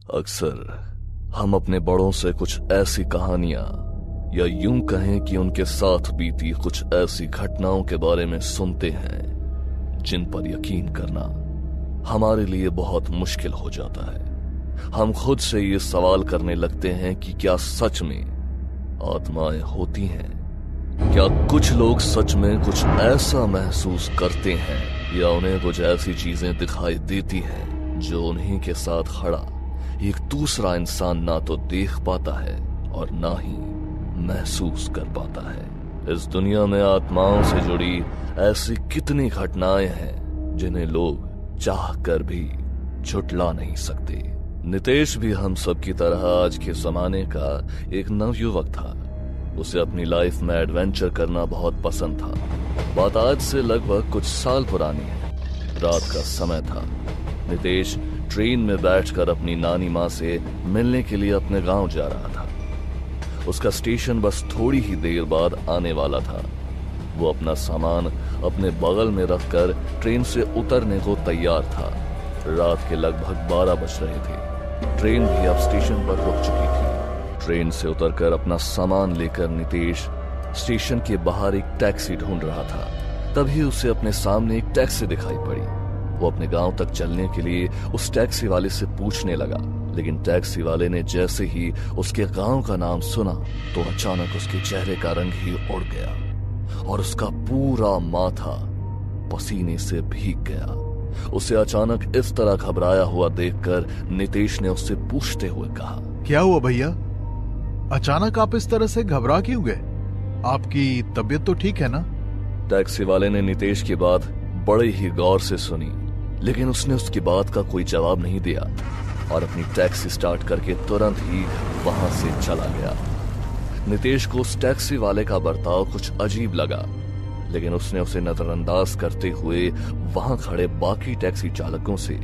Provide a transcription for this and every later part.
अक्सर हम अपने बड़ों से कुछ ऐसी कहानियां या यूं कहें कि उनके साथ बीती कुछ ऐसी घटनाओं के बारे में सुनते हैं जिन पर यकीन करना हमारे लिए बहुत मुश्किल हो जाता है। हम खुद से ये सवाल करने लगते हैं कि क्या सच में आत्माएं होती हैं? क्या कुछ लोग सच में कुछ ऐसा महसूस करते हैं या उन्हें कुछ ऐसी चीजें दिखाई देती हैं जो उन्हीं के साथ खड़ा एक दूसरा इंसान ना तो देख पाता है और ना ही महसूस कर पाता है। इस दुनिया में आत्माओं से जुड़ी ऐसी कितनी घटनाएं हैं जिन्हें लोग चाह कर भी झुठला नहीं सकते। नितेश भी हम सब की तरह आज के जमाने का एक नवयुवक था। उसे अपनी लाइफ में एडवेंचर करना बहुत पसंद था। बात आज से लगभग कुछ साल पुरानी है। रात का समय था। नितेश ट्रेन में बैठकर अपनी नानी माँ से मिलने के लिए अपने गांव जा रहा था। उसका स्टेशन बस थोड़ी ही देर बाद आने वाला था। वो अपना सामान अपने बगल में रखकर ट्रेन से उतरने को तैयार था। रात के लगभग 12 बज रहे थे। ट्रेन भी अब स्टेशन पर रुक चुकी थी। ट्रेन से उतरकर अपना सामान लेकर नितेश स्टेशन के बाहर एक टैक्सी ढूंढ रहा था। तभी उसे अपने सामने एक टैक्सी दिखाई पड़ी। वो अपने गांव तक चलने के लिए उस टैक्सी वाले से पूछने लगा, लेकिन टैक्सी वाले ने जैसे ही उसके गांव का नाम सुना तो अचानक उसके चेहरे का रंग ही उड़ गया और उसका पूरा माथा पसीने से भीग गया। उसे अचानक इस तरह घबराया हुआ देखकर नितेश ने उससे पूछते हुए कहा, क्या हुआ भैया? अचानक आप इस तरह से घबरा क्यों गए? आपकी तबीयत तो ठीक है ना? टैक्सी वाले ने नितेश की बात बड़े ही गौर से सुनी, लेकिन उसने उसकी बात का कोई जवाब नहीं दिया और अपनी टैक्सी स्टार्ट करके तुरंत ही वहां से चला गया। नितेश को उस टैक्सी वाले का बर्ताव कुछ अजीब लगा, लेकिन उसने उसे नजरअंदाज करते हुए वहां खड़े बाकी टैक्सी चालकों से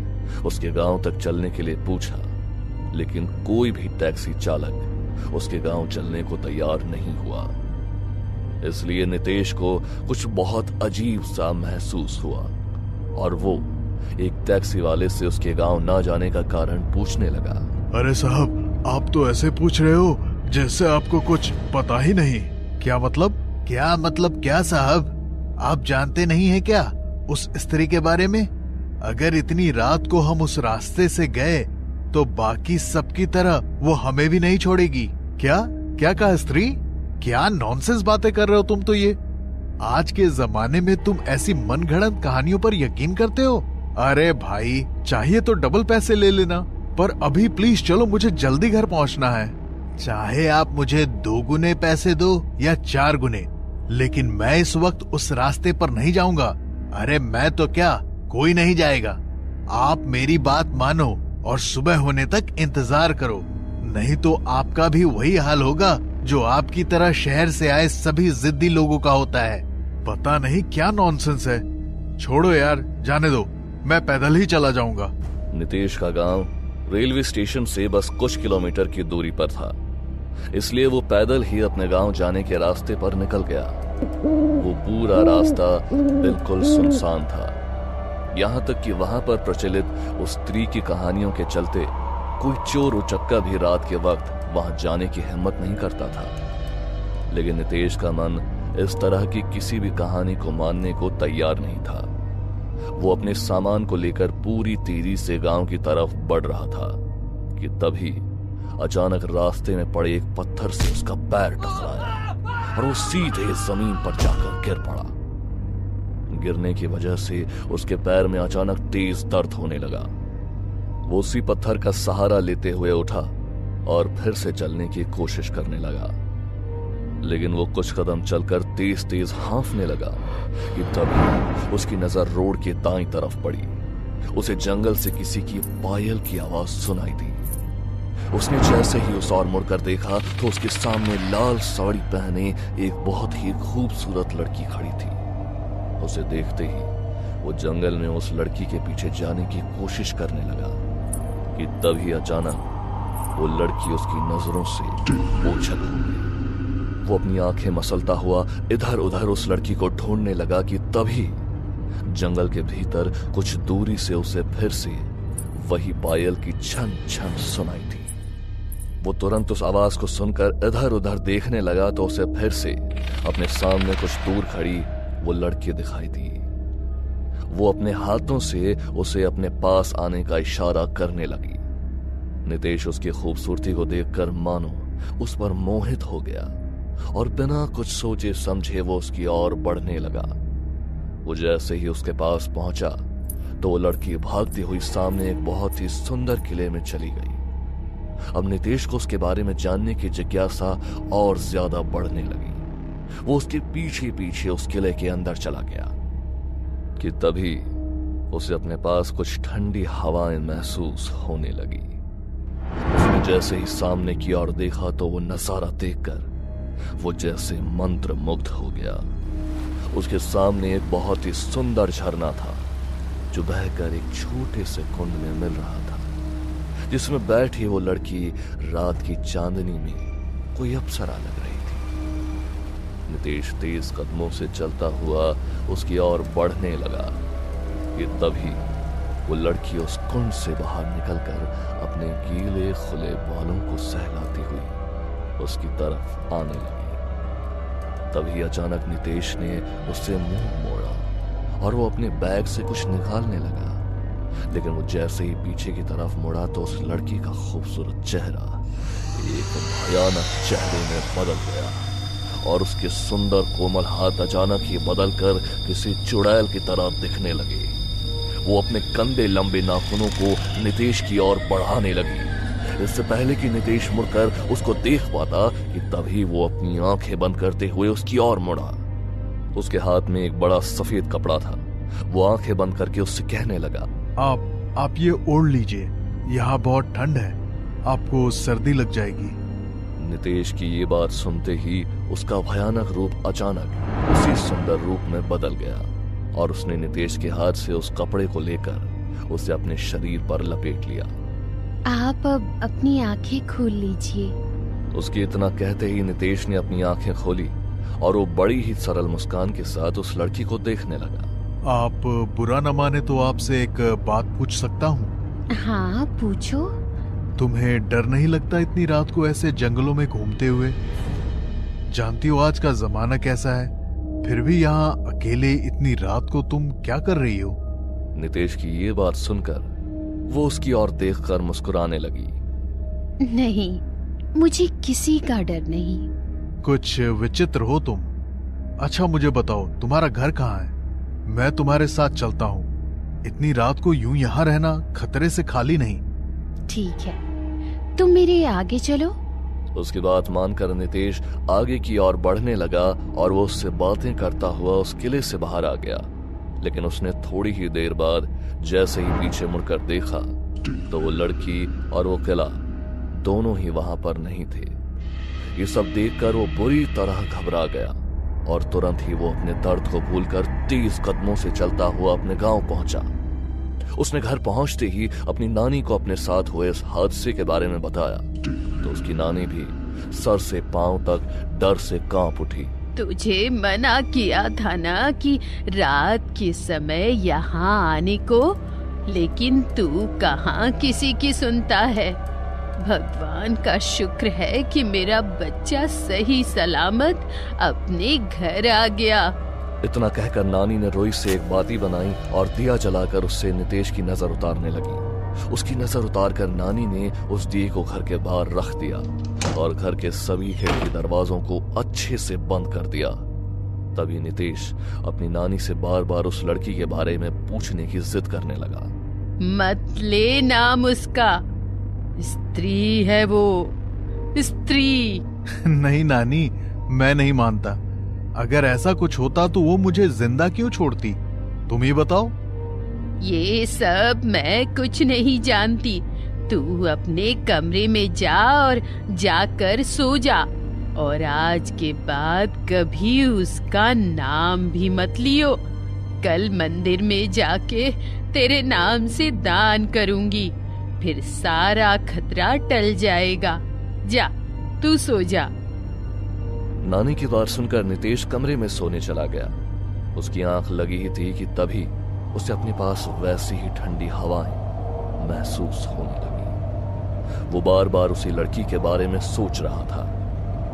उसके गांव तक चलने के लिए पूछा, लेकिन कोई भी टैक्सी चालक उसके गांव चलने को तैयार नहीं हुआ। इसलिए नितेश को कुछ बहुत अजीब सा महसूस हुआ और वो एक टैक्सी वाले से उसके गांव ना जाने का कारण पूछने लगा। अरे साहब, आप तो ऐसे पूछ रहे हो जैसे आपको कुछ पता ही नहीं। क्या मतलब? क्या साहब? आप जानते नहीं है क्या उस स्त्री के बारे में? अगर इतनी रात को हम उस रास्ते से गए तो बाकी सबकी तरह वो हमें भी नहीं छोड़ेगी। क्या कहा स्त्री? क्या नॉनसेंस बातें कर रहे हो तुम तो। ये आज के जमाने में तुम ऐसी मनगढ़ंत कहानियों पर यकीन करते हो? अरे भाई, चाहिए तो डबल पैसे ले लेना, पर अभी प्लीज चलो, मुझे जल्दी घर पहुंचना है। चाहे आप मुझे 2 गुने पैसे दो या 4 गुने, लेकिन मैं इस वक्त उस रास्ते पर नहीं जाऊंगा। अरे मैं तो क्या, कोई नहीं जाएगा। आप मेरी बात मानो और सुबह होने तक इंतजार करो, नहीं तो आपका भी वही हाल होगा जो आपकी तरह शहर से आए सभी जिद्दी लोगों का होता है। पता नहीं क्या नॉनसेंस है। छोड़ो यार, जाने दो, मैं पैदल ही चला जाऊंगा। नितेश का गांव रेलवे स्टेशन से बस कुछ किलोमीटर की दूरी पर था, इसलिए वो पैदल ही अपने गांव जाने के रास्ते पर निकल गया। वो पूरा रास्ता बिल्कुल सुनसान था। यहाँ तक कि वहां पर प्रचलित उस स्त्री की कहानियों के चलते कोई चोर उचक्का भी रात के वक्त वहां जाने की हिम्मत नहीं करता था। लेकिन नितेश का मन इस तरह की किसी भी कहानी को मानने को तैयार नहीं था। वो अपने सामान को लेकर पूरी तेजी से गांव की तरफ बढ़ रहा था कि तभी अचानक रास्ते में पड़े एक पत्थर से उसका पैर टकराया और वो सीधे जमीन पर जाकर गिर पड़ा। गिरने की वजह से उसके पैर में अचानक तेज दर्द होने लगा। वो उसी पत्थर का सहारा लेते हुए उठा और फिर से चलने की कोशिश करने लगा, लेकिन वो कुछ कदम चलकर तेज तेज हाँफने लगा कि तभी उसकी नजर रोड के दाईं तरफ पड़ी। उसे जंगल से किसी की पायल की आवाज सुनाई दी। उसने जैसे ही उस ओर मुड़कर देखा तो उसके सामने लाल साड़ी पहने एक बहुत ही खूबसूरत लड़की खड़ी थी। उसे देखते ही वो जंगल में उस लड़की के पीछे जाने की कोशिश करने लगा कि तभी अचानक वो लड़की उसकी नजरों से ओझल हो गई। वो अपनी आंखें मसलता हुआ इधर उधर उस लड़की को ढूंढने लगा कि तभी जंगल के भीतर कुछ दूरी से उसे फिर से वही पायल की छन छन सुनाई थी। वो तुरंत उस आवाज को सुनकर इधर उधर देखने लगा तो उसे फिर से अपने सामने कुछ दूर खड़ी वो लड़की दिखाई दी। वो अपने हाथों से उसे अपने पास आने का इशारा करने लगी। नितेश उसकी खूबसूरती को देखकर मानो उस पर मोहित हो गया और बिना कुछ सोचे समझे वो उसकी ओर बढ़ने लगा। वो जैसे ही उसके पास पहुंचा तो वो लड़की भागती हुई सामने एक बहुत ही सुंदर किले में चली गई। अब नितेश को उसके बारे में जानने की जिज्ञासा और ज्यादा बढ़ने लगी। वो उसके पीछे पीछे उस किले के अंदर चला गया कि तभी उसे अपने पास कुछ ठंडी हवाएं महसूस होने लगी। उसने जैसे ही सामने की ओर देखा तो वो नजारा देखकर वो जैसे मंत्र मुग्ध हो गया। उसके सामने एक बहुत ही सुंदर झरना था जो बहकर एक छोटे से कुंड में मिल रहा था, जिसमें बैठी वो लड़की रात की चांदनी में कोई अप्सरा लग रही थी। नितेश तेज कदमों से चलता हुआ उसकी ओर बढ़ने लगा कि तभी वो लड़की उस कुंड से बाहर निकलकर अपने गीले खुले बालों को सहलाती हुई उसकी तरफ आने लगी। तभी अचानक नितेश ने उससे मुंह मोड़ा और वो अपने बैग से कुछ निकालने लगा, लेकिन वो जैसे ही पीछे की तरफ मुड़ा तो उस लड़की का खूबसूरत चेहरा एक भयानक चेहरे में बदल गया और उसके सुंदर कोमल हाथ अचानक ही बदलकर किसी चुड़ैल की तरह दिखने लगे। वो अपने कंधे लंबे नाखूनों को नितेश की ओर बढ़ाने लगी। इससे पहले कि नितेश मुड़कर उसको देख पाता कि तभी वो अपनी आंखें बंद करते हुए उसकी ओर मुड़ा। उसके हाथ में एक बड़ा सफेद कपड़ा था। वो आंखें बंद करके उससे कहने लगा, आप ये ओढ़ लीजिए, यहाँ बहुत ठंड है, आपको सर्दी लग जाएगी। नितेश की ये बात सुनते ही उसका भयानक रूप अचानक उसी सुंदर रूप में बदल गया और उसने नितेश के हाथ से उस कपड़े को लेकर उसे अपने शरीर पर लपेट लिया। आप अब अपनी आंखें खोल लीजिए। उसके इतना कहते ही नितेश ने अपनी आंखें खोली और वो बड़ी ही सरल मुस्कान के साथ उस लड़की को देखने लगा। आप बुरा न माने तो आपसे एक बात पूछ सकता हूँ? हाँ, पूछो। तुम्हें डर नहीं लगता इतनी रात को ऐसे जंगलों में घूमते हुए? जानती हो आज का जमाना कैसा है, फिर भी यहाँ अकेले इतनी रात को तुम क्या कर रही हो? नितेश की ये बात सुनकर वो उसकी ओर देखकर मुस्कुराने लगी। नहीं, मुझे किसी का डर नहीं। कुछ विचित्र हो तुम। अच्छा मुझे बताओ, तुम्हारा घर कहाँ है? मैं तुम्हारे साथ चलता हूँ। इतनी रात को यूं यहाँ रहना खतरे से खाली नहीं। ठीक है, तुम मेरे आगे चलो। उसकी बात मानकर नितेश आगे की ओर बढ़ने लगा और वो उससे बातें करता हुआ उस किले से बाहर आ गया। लेकिन उसने थोड़ी ही देर बाद जैसे ही पीछे मुड़कर देखा तो वो लड़की और वो किला दोनों ही वहां पर नहीं थे। ये सब देखकर वो बुरी तरह घबरा गया और तुरंत ही वो अपने दर्द को भूलकर तेज कदमों से चलता हुआ अपने गांव पहुंचा। उसने घर पहुंचते ही अपनी नानी को अपने साथ हुए इस हादसे के बारे में बताया तो उसकी नानी भी सर से पांव तक डर से कांप उठी। तुझे मना किया था ना कि रात के समय यहाँ आने को, लेकिन तू कहाँ किसी की सुनता है। भगवान का शुक्र है कि मेरा बच्चा सही सलामत अपने घर आ गया। इतना कहकर नानी ने रोई से एक बाती बनाई और दिया जलाकर उससे नितेश की नजर उतारने लगी। उसकी नजर उतारकर नानी ने उस दिए को घर के बाहर रख दिया और घर के सभी खिड़की दरवाजों को अच्छे से बंद कर दिया। तभी नितेश अपनी नानी से बार बार उस लड़की के बारे में पूछने की जिद करने लगा। मत ले नाम उसका, स्त्री है वो, स्त्री। नहीं नानी, मैं नहीं मानता। अगर ऐसा कुछ होता तो वो मुझे जिंदा क्यों छोड़ती? तुम ही बताओ। ये सब मैं कुछ नहीं जानती। तू अपने कमरे में जा और जाकर सो जा और आज के बाद कभी उसका नाम भी मत लियो। कल मंदिर में जाके तेरे नाम से दान करूंगी, फिर सारा खतरा टल जाएगा। जा, तू सो जा। नानी की बात सुनकर नितेश कमरे में सोने चला गया। उसकी आंख लगी ही थी कि तभी उसे अपने पास वैसी ही ठंडी हवाएं महसूस होने लगी। वो बार बार उसी लड़की के बारे में सोच रहा था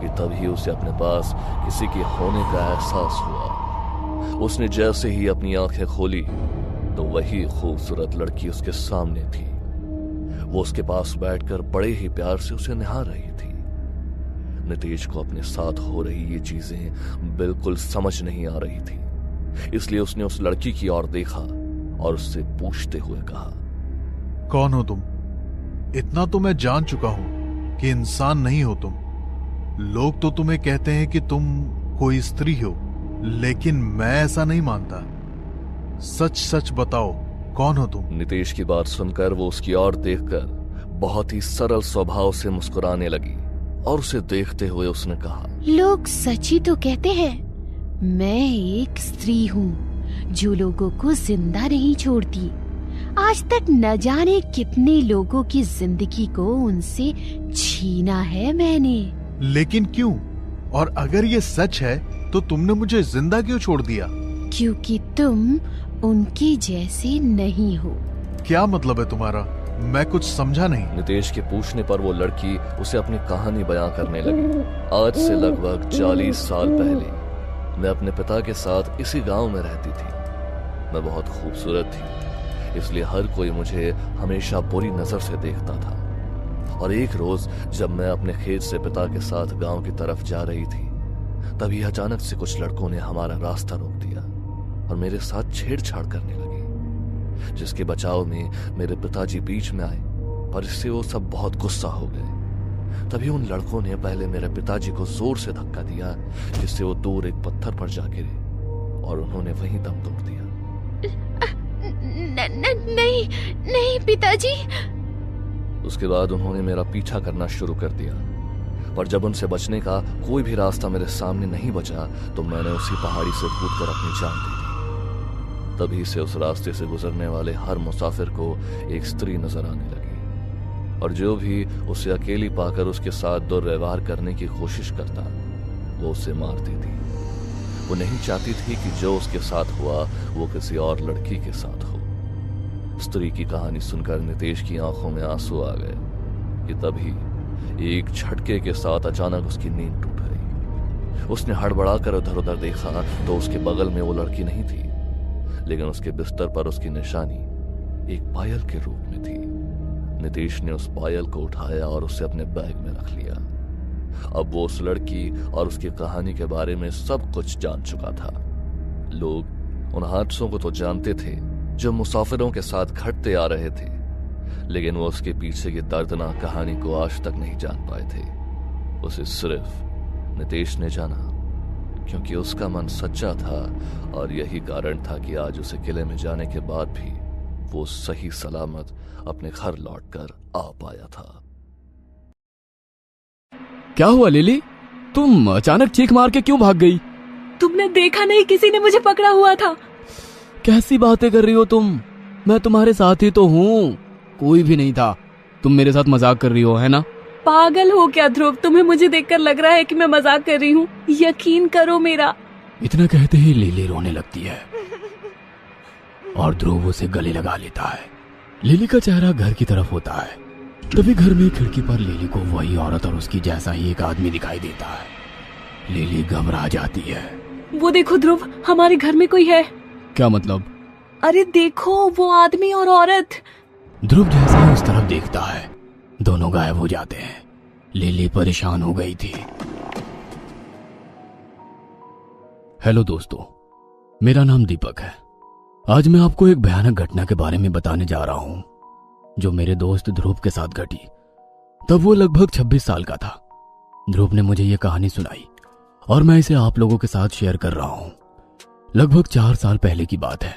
कि तभी उसे अपने पास किसी के होने का एहसास हुआ। उसने जैसे ही अपनी आंखें खोली तो वही खूबसूरत लड़की उसके सामने थी। वो उसके पास बैठकर बड़े ही प्यार से उसे निहार रही थी। नितेश को अपने साथ हो रही ये चीजें बिल्कुल समझ नहीं आ रही थी, इसलिए उसने उस लड़की की ओर देखा और उससे पूछते हुए कहा, कौन हो तुम? इतना तो मैं जान चुका हूं कि इंसान नहीं हो तुम। लोग तो तुम्हें कहते हैं कि तुम कोई स्त्री हो, लेकिन मैं ऐसा नहीं मानता। सच सच बताओ, कौन हो तुम? नितेश की बात सुनकर वो उसकी ओर देखकर बहुत ही सरल स्वभाव से मुस्कुराने लगी और उसे देखते हुए उसने कहा, लोग सच ही तो कहते हैं। मैं एक स्त्री हूँ जो लोगों को जिंदा नहीं छोड़ती। आज तक न जाने कितने लोगों की जिंदगी को उनसे छीना है मैंने। लेकिन क्यों? और अगर ये सच है तो तुमने मुझे जिंदा क्यों छोड़ दिया? क्योंकि तुम उनके जैसे नहीं हो। क्या मतलब है तुम्हारा? मैं कुछ समझा नहीं। नितेश के पूछने पर वो लड़की उसे अपनी कहानी बयां करने लगी। आज से लगभग 40 साल पहले मैं अपने पिता के साथ इसी गांव में रहती थी। मैं बहुत खूबसूरत थी, इसलिए हर कोई मुझे हमेशा बुरी नजर से देखता था। और एक रोज जब मैं अपने खेत से पिता के साथ गांव की तरफ जा रही थी, तभी अचानक से कुछ लड़कों ने हमारा रास्ता रोक दिया और मेरे साथ छेड़छाड़ करने लगे, जिसके बचाव में मेरे पिताजी बीच में आए, पर इससे वो सब बहुत गुस्सा हो गए। तभी उन लड़कों ने पहले मेरे पिताजी को जोर से धक्का दिया, जिससे वो दूर एक पत्थर पर जा गिरे और उन्होंने वहीं दम तोड़ दिया। नहीं नहीं पिताजी। उसके बाद उन्होंने मेरा पीछा करना शुरू कर दिया, पर जब उनसे बचने का कोई भी रास्ता मेरे सामने नहीं बचा तो मैंने उसी पहाड़ी से कूदकर अपनी जान दे दी। तभी से उस रास्ते से गुजरने वाले हर मुसाफिर को एक स्त्री नजर आने लगी, और जो भी उसे अकेली पाकर उसके साथ दुर्व्यवहार करने की कोशिश करता वो उसे मार देती। वो नहीं चाहती थी कि जो उसके साथ हुआ वो किसी और लड़की के साथ हो। स्त्री की कहानी सुनकर नितेश की आंखों में आंसू आ गए कि तभी एक झटके के साथ अचानक उसकी नींद टूट गई। उसने हड़बड़ाकर उधर उधर देखा तो उसके बगल में वो लड़की नहीं थी, लेकिन उसके बिस्तर पर उसकी निशानी एक पायल के रूप में थी। नितेश ने उस पायल को उठाया और उसे अपने बैग में रख लिया। अब वो उस लड़की और उसकी कहानी के बारे में सब कुछ जान चुका था। लोग उन हादसों को तो जानते थे जो मुसाफिरों के साथ घटते आ रहे थे, लेकिन वो उसके पीछे की दर्दनाक कहानी को आज तक नहीं जान पाए थे। उसे सिर्फ नितेश ने जाना, क्योंकि उसका मन सच्चा था और यही कारण था कि आज उसे किले में जाने के बाद भी वो सही सलामत अपने घर लौटकर आ पाया था। क्या हुआ लिली? तुम अचानक चीख मार के क्यों भाग गई? तुमने देखा नहीं, किसी ने मुझे पकड़ा हुआ था। कैसी बातें कर रही हो तुम? मैं तुम्हारे साथ ही तो हूँ। कोई भी नहीं था। तुम मेरे साथ मजाक कर रही हो, है ना? पागल हो क्या ध्रुव? तुम्हें मुझे देखकर लग रहा है कि मैं मजाक कर रही हूँ। यकीन करो मेरा। इतना कहते ही लिली रोने लगती है और ध्रुव उसे गले लगा लेता है। लिली का चेहरा घर की तरफ होता है। तभी घर में खिड़की पर लिली को वही औरत और उसकी जैसा ही एक आदमी दिखाई देता है। लिली घबरा जाती है। वो देखो ध्रुव, हमारे घर में कोई है। क्या मतलब? अरे देखो, वो आदमी और औरत। ध्रुव जैसा ही उस तरफ देखता है, दोनों गायब हो जाते हैं। लिली परेशान हो गई थी। हेलो दोस्तों, मेरा नाम दीपक है। आज मैं आपको एक भयानक घटना के बारे में बताने जा रहा हूं, जो मेरे दोस्त ध्रुव के साथ घटी। तब वो लगभग 26 साल का था। ध्रुव ने मुझे ये कहानी सुनाई और मैं इसे आप लोगों के साथ शेयर कर रहा हूं। लगभग 4 साल पहले की बात है।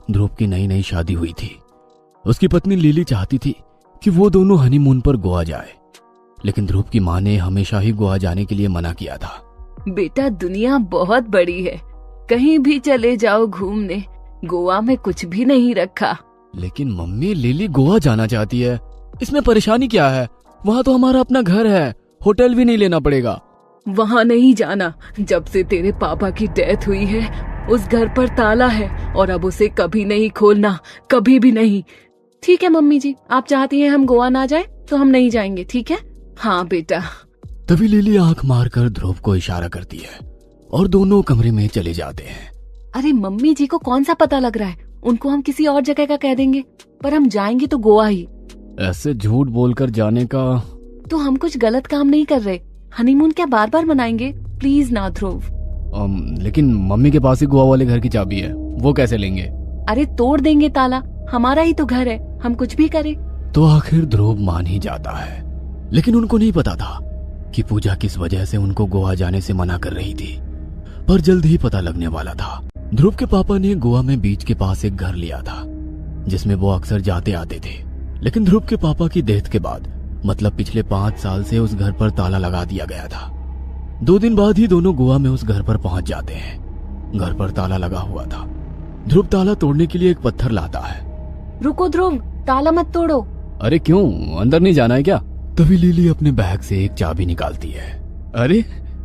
ध्रुव की नई नई शादी हुई थी। उसकी पत्नी लिली चाहती थी कि वो दोनों हनीमून पर गोवा जाए, लेकिन ध्रुव की मां ने हमेशा ही गोवा जाने के लिए मना किया था। बेटा, दुनिया बहुत बड़ी है, कहीं भी चले जाओ घूमने, गोवा में कुछ भी नहीं रखा। लेकिन मम्मी, लिली गोवा जाना चाहती है, इसमें परेशानी क्या है? वहाँ तो हमारा अपना घर है, होटल भी नहीं लेना पड़ेगा। वहाँ नहीं जाना। जब से तेरे पापा की डेथ हुई है उस घर पर ताला है और अब उसे कभी नहीं खोलना, कभी भी नहीं। ठीक है मम्मी जी, आप चाहती हैं हम गोवा ना जाए तो हम नहीं जाएंगे, ठीक है? हाँ बेटा। तभी लिली आंख मारकर ध्रुव को इशारा करती है और दोनों कमरे में चले जाते हैं। अरे मम्मी जी को कौन सा पता लग रहा है, उनको हम किसी और जगह का कह देंगे, पर हम जाएंगे तो गोवा ही। ऐसे झूठ बोलकर जाने का तो हम कुछ गलत काम नहीं कर रहे। हनीमून क्या बार बार मनाएंगे? प्लीज ना ध्रुव। लेकिन मम्मी के पास ही गोवा वाले घर की चाबी है, वो कैसे लेंगे? अरे तोड़ देंगे ताला, हमारा ही तो घर है, हम कुछ भी करें। तो आखिर ध्रुव मान ही जाता है, लेकिन उनको नहीं पता था कि पूजा किस वजह से उनको गोवा जाने से मना कर रही थी। पर जल्द ही पता लगने वाला था। ध्रुव के पापा ने गोवा में बीच के पास एक घर लिया था जिसमें वो अक्सर जाते आते थे, लेकिन ध्रुव के पापा की डेथ के बाद, मतलब पिछले 5 साल से उस घर पर ताला लगा दिया गया था। 2 दिन बाद ही दोनों गोवा में उस घर पर पहुंच जाते हैं। घर पर ताला लगा हुआ था। ध्रुव ताला तोड़ने के लिए एक पत्थर लाता है। रुको ध्रुव, ताला मत तोड़ो। अरे क्यों, अंदर नहीं जाना है क्या? तभी लिली अपने बैग से एक चाबी निकालती है। अरे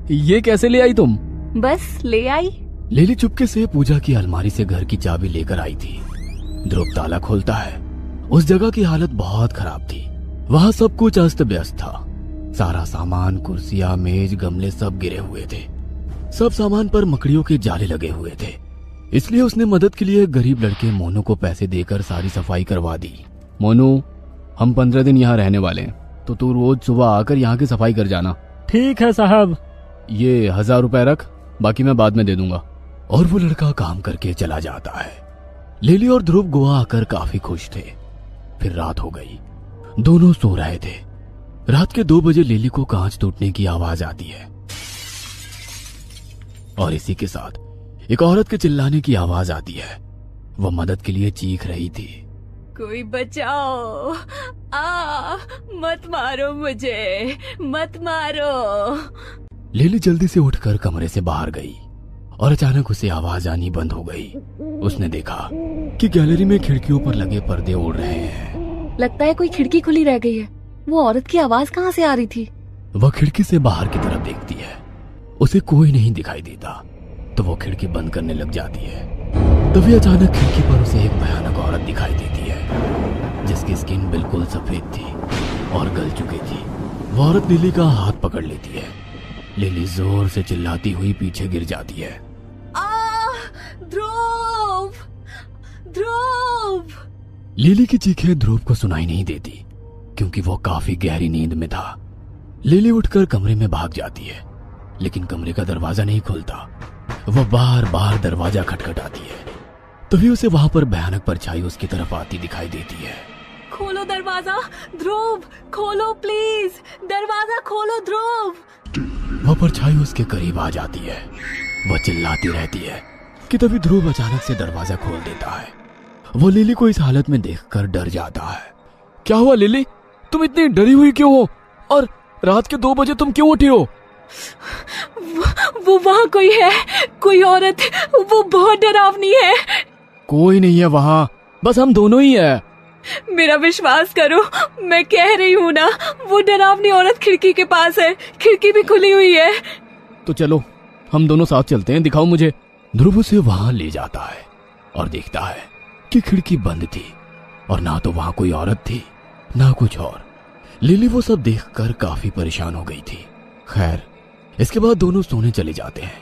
ये कैसे ले आई तुम? बस ले आई। लिली चुपके से पूजा की अलमारी से घर की चाबी लेकर आई थी। ध्रुव ताला खोलता है। उस जगह की हालत बहुत खराब थी। वहाँ सब कुछ अस्त व्यस्त था। सारा सामान, कुर्सियां, मेज, गमले सब गिरे हुए थे। सब सामान पर मकड़ियों के जाले लगे हुए थे। इसलिए उसने मदद के लिए गरीब लड़के मोनू को पैसे देकर सारी सफाई करवा दी। मोनू, हम 15 दिन यहाँ रहने वाले हैं, तो तू रोज सुबह आकर यहाँ की सफाई कर जाना। ठीक है साहब। ये 1000 रुपए रख, बाकी मैं बाद में दे दूंगा। और वो लड़का काम करके चला जाता है। लिली और ध्रुव गोवा आकर काफी खुश थे। फिर रात हो गई। दोनों सो रहे थे। रात के 2 बजे लिली को कांच टूटने की आवाज आती है और इसी के साथ एक औरत के चिल्लाने की आवाज आती है। वह मदद के लिए चीख रही थी। कोई बचाओ, मत मारो मुझे, मत मारो। लिली जल्दी से उठकर कमरे से बाहर गई और अचानक उसे आवाज आनी बंद हो गई। उसने देखा कि गैलरी में खिड़कियों पर लगे पर्दे उड़ रहे हैं। लगता है कोई खिड़की खुली रह गई है। वो औरत की आवाज कहाँ से आ रही थी? वह खिड़की से बाहर की तरफ देखती है। उसे कोई नहीं दिखाई देता, तो वो खिड़की बंद करने लग जाती है। तभी अचानक खिड़की पर उसे एक भयानक औरत दिखाई देती है जिसकी स्किन बिल्कुल सफेद थी और गल चुकी थी। वो औरत लिली का हाथ पकड़ लेती है। लिली जोर से चिल्लाती हुई पीछे गिर जाती है। ध्रुव, ध्रुव। लिली की चीखें ध्रुव को सुनाई नहीं देती क्योंकि वो काफी गहरी नींद में था। लिली उठकर कमरे में भाग जाती है, लेकिन कमरे का दरवाजा नहीं खुलता। वह बार बार दरवाजा खटखटाती है। तभी उसे वहां पर भयानक परछाई उसकी तरफ आती दिखाई देती है। खोलो दरवाजा ध्रुव, खोलो प्लीज, दरवाजा खोलो ध्रुव। वह परछाई उसके करीब आ जाती है। वह चिल्लाती रहती है कि तभी ध्रुव अचानक से दरवाजा खोल देता है। वो लिली को इस हालत में देखकर डर जाता है। क्या हुआ लिली, तुम इतनी डरी हुई क्यों हो? और रात के 2 बजे तुम क्यों उठी हो? वो वहाँ कोई है, कोई औरत, वो बहुत डरावनी है। कोई नहीं है वहाँ, बस हम दोनों ही है। मेरा विश्वास करो, मैं कह रही हूँ ना, वो डरावनी औरत खिड़की के पास है, खिड़की भी खुली हुई है। तो चलो हम दोनों साथ चलते हैं, दिखाओ मुझे। ध्रुव उसे वहां ले जाता है और देखता है कि खिड़की बंद थी और ना तो वहां कोई औरत थी ना कुछ और। लिली वो सब देखकर काफी परेशान हो गई थी। खैर, इसके बाद दोनों सोने चले जाते हैं।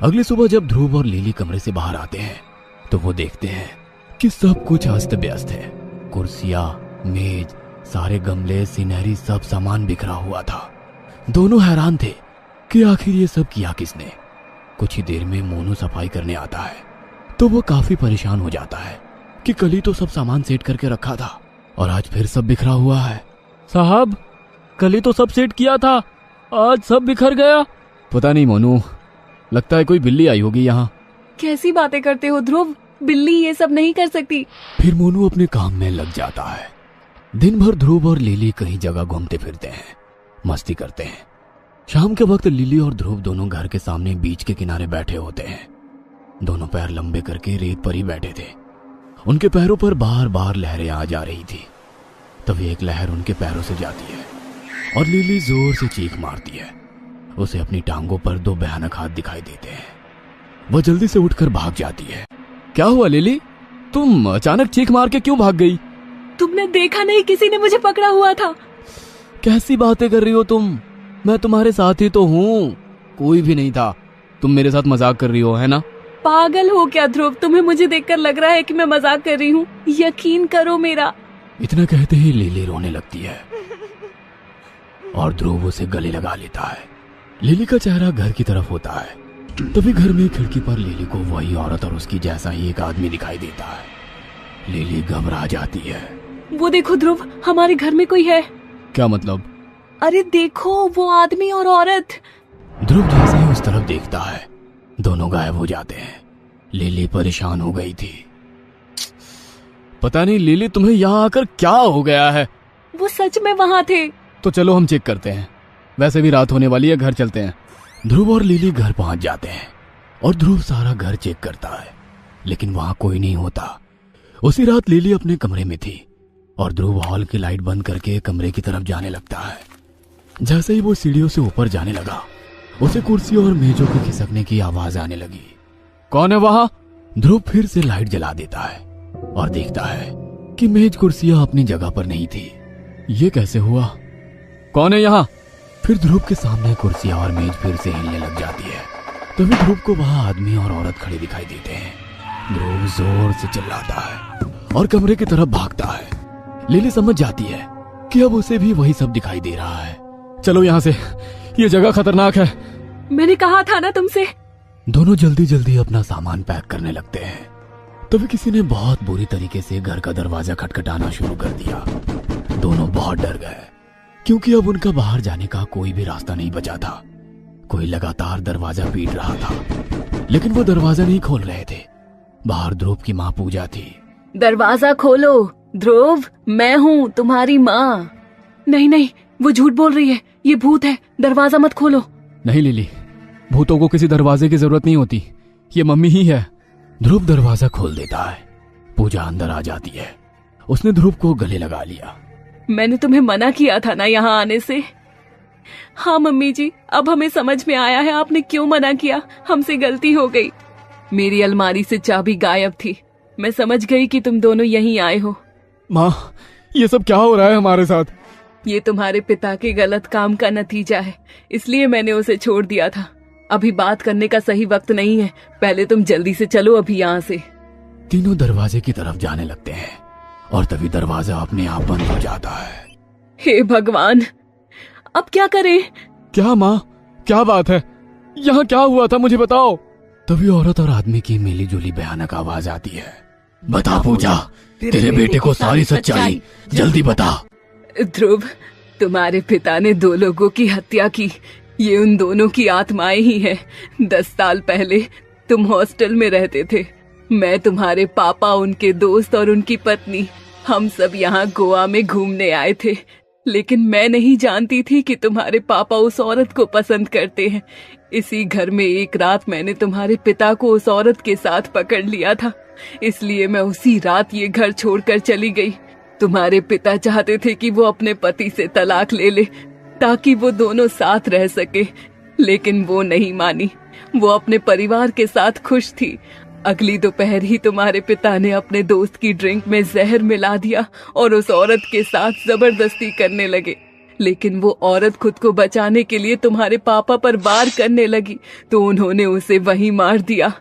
अगली सुबह जब ध्रुव और लिली कमरे से बाहर आते हैं तो वो देखते हैं कि सब कुछ अस्त व्यस्त है। कुर्सियां, मेज, सारे गमले, सीनरी, सब सामान बिखरा हुआ था। दोनों हैरान थे कि आखिर ये सब किया किसने। कुछ ही देर में मोनू सफाई करने आता है तो वो काफी परेशान हो जाता है कि कल ही तो सब सामान सेट करके रखा था और आज फिर सब बिखरा हुआ है। साहब, कल ही तो सब सेट किया था, आज सब बिखर गया। पता नहीं मोनू, लगता है कोई बिल्ली आई होगी यहाँ। कैसी बातें करते हो ध्रुव, बिल्ली ये सब नहीं कर सकती। फिर मोनू अपने काम में लग जाता है। दिन भर ध्रुव और लिली कई जगह घूमते फिरते हैं, मस्ती करते हैं। शाम के वक्त लिली और ध्रुव दोनों घर के सामने बीच के किनारे बैठे होते हैं। दोनों पैर लंबे करके रेत पर ही बैठे थे। उनके पैरों पर बार बार लहरें आ जा रही थी। तभी एक लहर उनके पैरों से जाती है और लिली जोर से चीख मारती है। उसे अपनी टांगों पर 2 भयानक हाथ दिखाई देते हैं। वह जल्दी से उठकर भाग जाती है। क्या हुआ लिली, तुम अचानक चीख मार के क्यों भाग गई? तुमने देखा नहीं, किसी ने मुझे पकड़ा हुआ था। कैसी बातें कर रही हो तुम? मैं तुम्हारे साथ ही तो हूँ, कोई भी नहीं था। तुम मेरे साथ मजाक कर रही हो, है ना? पागल हो क्या ध्रुव? तुम्हें मुझे देखकर लग रहा है कि मैं मजाक कर रही हूँ। यकीन करो मेरा। इतना कहते ही लिली रोने लगती है और ध्रुव उसे गले लगा लेता है। लिली का चेहरा घर की तरफ होता है। तभी घर में खिड़की पर लिली को वही औरत और उसकी जैसा ही एक आदमी दिखाई देता है। लिली घबरा जाती है। वो देखो ध्रुव, हमारे घर में कोई है। क्या मतलब? अरे देखो, वो आदमी और औरत। ध्रुव जैसे ही उस तरफ देखता है, दोनों गायब हो जाते हैं। लिली परेशान हो गई थी। पता नहीं लिली, तुम्हें यहाँ आकर क्या हो गया है? वो सच में वहाँ थे। तो चलो हम चेक करते हैं, वैसे भी रात होने वाली है, घर चलते हैं। ध्रुव और लिली घर पहुंच जाते हैं और ध्रुव सारा घर चेक करता है, लेकिन वहां कोई नहीं होता। उसी रात लिली अपने कमरे में थी और ध्रुव हॉल की लाइट बंद करके कमरे की तरफ जाने लगता है। जैसे ही वो सीढ़ियों से ऊपर जाने लगा, उसे कुर्सी और मेजों के खिसकने की आवाज आने लगी। कौन है वहां? ध्रुव फिर से लाइट जला देता है और देखता है कि मेज कुर्सियां अपनी जगह पर नहीं थी। ये कैसे हुआ? कौन है यहाँ? फिर ध्रुव के सामने कुर्सियां और मेज फिर से हिलने लग जाती है। तभी ध्रुव को वहां आदमी और औरत खड़े दिखाई देते हैं। ध्रुव जोर से चिल्लाता है और कमरे की तरफ भागता है। लिली समझ जाती है कि अब उसे भी वही सब दिखाई दे रहा है। चलो यहाँ से, ये जगह खतरनाक है। मैंने कहा था ना तुमसे। दोनों जल्दी जल्दी अपना सामान पैक करने लगते हैं। तभी किसी ने बहुत बुरी तरीके से घर का दरवाजा खटखटाना शुरू कर दिया। दोनों बहुत डर गए, क्योंकि अब उनका बाहर जाने का कोई भी रास्ता नहीं बचा था। कोई लगातार दरवाजा पीट रहा था, लेकिन वो दरवाजा नहीं खोल रहे थे। बाहर ध्रुव की माँ पूजा थी। दरवाजा खोलो ध्रुव, मैं हूँ तुम्हारी माँ। नहीं नहीं, वो झूठ बोल रही है, ये भूत है, दरवाजा मत खोलो। नहीं लिली, भूतों को किसी दरवाजे की जरूरत नहीं होती, ये मम्मी ही है। ध्रुव दरवाजा खोल देता है। पूजा अंदर आ जाती है। उसने ध्रुव को गले लगा लिया। मैंने तुम्हें मना किया था ना यहाँ आने से। हाँ मम्मी जी, अब हमें समझ में आया है आपने क्यों मना किया। हमसे गलती हो गई। मेरी अलमारी से चाबी गायब थी, मैं समझ गई कि तुम दोनों यहीं आए हो। माँ, ये सब क्या हो रहा है हमारे साथ? ये तुम्हारे पिता के गलत काम का नतीजा है, इसलिए मैंने उसे छोड़ दिया था। अभी बात करने का सही वक्त नहीं है, पहले तुम जल्दी से चलो अभी यहाँ से। तीनों दरवाजे की तरफ जाने लगते हैं और तभी दरवाजा अपने आप बंद हो जाता है। हे भगवान, अब क्या करें? क्या माँ, क्या बात है? यहाँ क्या हुआ था, मुझे बताओ। तभी औरत और आदमी की मिली जुली भयानक आवाज आती है। बता पूजा, तेरे बेटे को सारी सच्चाई जल्दी बता। ध्रुव, तुम्हारे पिता ने 2 लोगों की हत्या की। ये उन दोनों की आत्माएं ही हैं। 10 साल पहले तुम हॉस्टल में रहते थे। मैं, तुम्हारे पापा, उनके दोस्त और उनकी पत्नी, हम सब यहाँ गोवा में घूमने आए थे। लेकिन मैं नहीं जानती थी कि तुम्हारे पापा उस औरत को पसंद करते हैं। इसी घर में एक रात मैंने तुम्हारे पिता को उस औरत के साथ पकड़ लिया था, इसलिए मैं उसी रात ये घर छोड़कर चली गई। तुम्हारे पिता चाहते थे कि वो अपने पति से तलाक ले ले ताकि वो दोनों साथ रह सके, लेकिन वो नहीं मानी। वो अपने परिवार के साथ खुश थी। अगली दोपहर ही तुम्हारे पिता ने अपने दोस्त की ड्रिंक में जहर मिला दिया और उस औरत के साथ जबरदस्ती करने लगे। लेकिन वो औरत खुद को बचाने के लिए तुम्हारे पापा पर वार करने लगी, तो उन्होंने उसे वहीं मार दिया।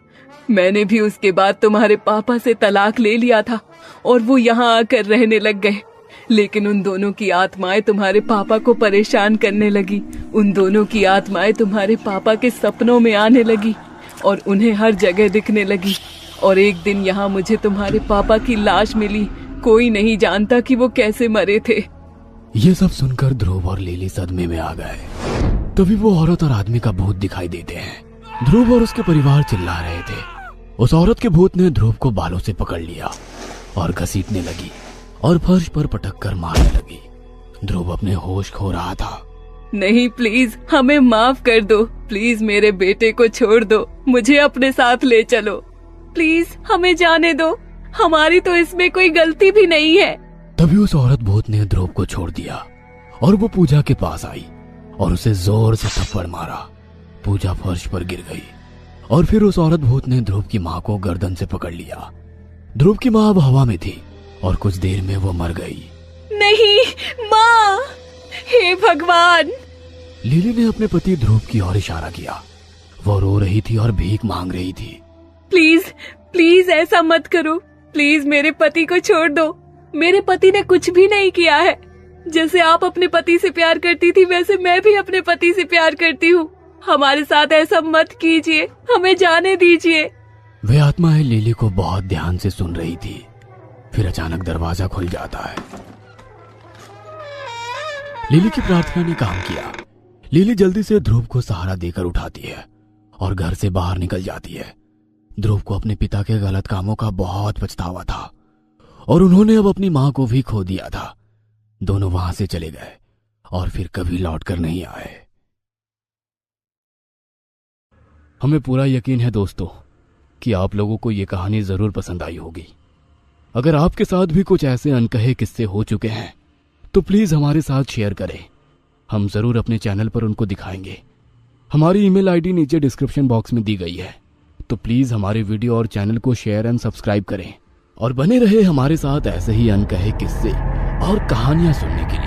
मैंने भी उसके बाद तुम्हारे पापा से तलाक ले लिया था और वो यहाँ आकर रहने लग गए। लेकिन उन दोनों की आत्माएं तुम्हारे पापा को परेशान करने लगी। उन दोनों की आत्माएं तुम्हारे पापा के सपनों में आने लगी और उन्हें हर जगह दिखने लगी। और एक दिन यहाँ मुझे तुम्हारे पापा की लाश मिली। कोई नहीं जानता कि वो कैसे मरे थे। ये सब सुनकर ध्रुव और लिली सदमे में आ गए। तभी वो औरत और आदमी का भूत दिखाई देते हैं। ध्रुव और उसके परिवार चिल्ला रहे थे। उस औरत के भूत ने ध्रुव को बालों से पकड़ लिया और घसीटने लगी और फर्श पर पटक कर मारने लगी। ध्रुव अपने होश खो रहा था। नहीं, प्लीज हमें माफ कर दो। प्लीज मेरे बेटे को छोड़ दो, मुझे अपने साथ ले चलो। प्लीज हमें जाने दो, हमारी तो इसमें कोई गलती भी नहीं है। तभी उस औरत भूत ने ध्रुव को छोड़ दिया और वो पूजा के पास आई और उसे जोर से थप्पड़ मारा। पूजा फर्श पर गिर गई और फिर उस औरत भूत ने ध्रुव की माँ को गर्दन से पकड़ लिया। ध्रुव की माँ अब हवा में थी और कुछ देर में वो मर गई। नहीं माँ, हे भगवान। लिली ने अपने पति ध्रुव की ओर इशारा किया। वो रो रही थी और भीख मांग रही थी। प्लीज प्लीज ऐसा मत करो, प्लीज मेरे पति को छोड़ दो। मेरे पति ने कुछ भी नहीं किया है। जैसे आप अपने पति से प्यार करती थी वैसे मैं भी अपने पति से प्यार करती हूँ। हमारे साथ ऐसा मत कीजिए, हमें जाने दीजिए। वे आत्माएं लिली को बहुत ध्यान से सुन रही थी। फिर अचानक दरवाजा खुल जाता है। लिली की प्रार्थना ने काम किया। लिली जल्दी से ध्रुव को सहारा देकर उठाती है और घर से बाहर निकल जाती है। ध्रुव को अपने पिता के गलत कामों का बहुत पछतावा था और उन्होंने अब अपनी मां को भी खो दिया था। दोनों वहां से चले गए और फिर कभी लौटकर नहीं आए। हमें पूरा यकीन है दोस्तों कि आप लोगों को यह कहानी जरूर पसंद आई होगी। अगर आपके साथ भी कुछ ऐसे अनकहे किस्से हो चुके हैं तो प्लीज हमारे साथ शेयर करें। हम जरूर अपने चैनल पर उनको दिखाएंगे। हमारी ईमेल आईडी नीचे डिस्क्रिप्शन बॉक्स में दी गई है, तो प्लीज हमारे वीडियो और चैनल को शेयर एंड सब्सक्राइब करें और बने रहे हमारे साथ ऐसे ही अनकहे किस्से और कहानियां सुनने के लिए।